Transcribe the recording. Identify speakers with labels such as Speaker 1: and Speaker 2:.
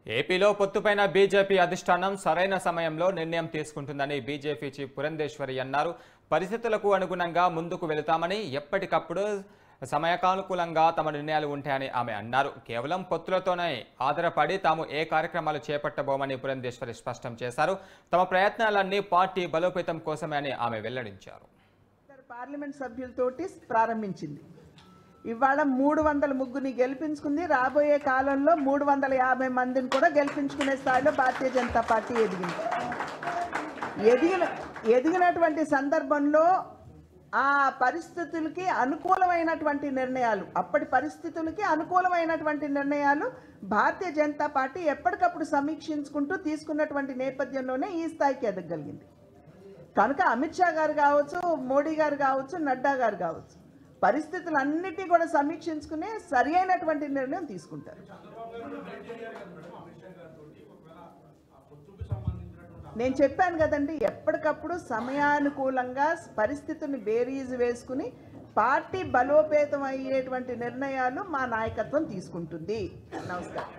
Speaker 1: ఏపీలో పొత్తుపైన బీజేపీ అధిష్టానం సరైన సమయంలో నిర్ణయం తీసుకుంటుందని బీజేపీ చీఫ్ పురంధేశ్వరి అన్నారు. పరిస్థితులకు అనుగుణంగా ముందుకు వెళతామని, ఎప్పటికప్పుడు సమయానుకూలంగా తమ నిర్ణయాలు ఉంటాయని ఆమె అన్నారు. కేవలం పొత్తులతోనే ఆధారపడి తాము ఏ కార్యక్రమాలు చేపట్టబోమని పురంధేశ్వరి స్పష్టం చేశారు. తమ ప్రయత్నాలన్నీ పార్టీ బలోపేతం కోసమే అని ఆమె వెల్లడించారు.
Speaker 2: పార్లమెంట్ సభ్యులతోటి ప్రారంభించింది. ఇవాళ 300 ముగ్గురిని గెలిపించుకుంది. రాబోయే కాలంలో 350 మందిని కూడా గెలిపించుకునే స్థాయిలో భారతీయ జనతా పార్టీ ఎదిగినటువంటి సందర్భంలో ఆ పరిస్థితులకి అనుకూలమైనటువంటి నిర్ణయాలు, అప్పటి పరిస్థితులకి అనుకూలమైనటువంటి నిర్ణయాలు భారతీయ జనతా పార్టీ ఎప్పటికప్పుడు సమీక్షించుకుంటూ తీసుకున్నటువంటి నేపథ్యంలోనే ఈ స్థాయికి ఎదగలిగింది. కనుక అమిత్ షా గారు కావచ్చు, మోడీ గారు కావచ్చు, నడ్డా గారు కావచ్చు, పరిస్థితులన్నిటినీ కూడా సమీక్షించుకుని సరి అయినటువంటి నిర్ణయం తీసుకుంటారు. నేను చెప్పాను కదండి, ఎప్పటికప్పుడు సమయానుకూలంగా పరిస్థితుని బేరీజు వేసుకుని పార్టీ బలోపేతం అయ్యేటువంటి నిర్ణయాలు మా నాయకత్వం తీసుకుంటుంది. నమస్కారం.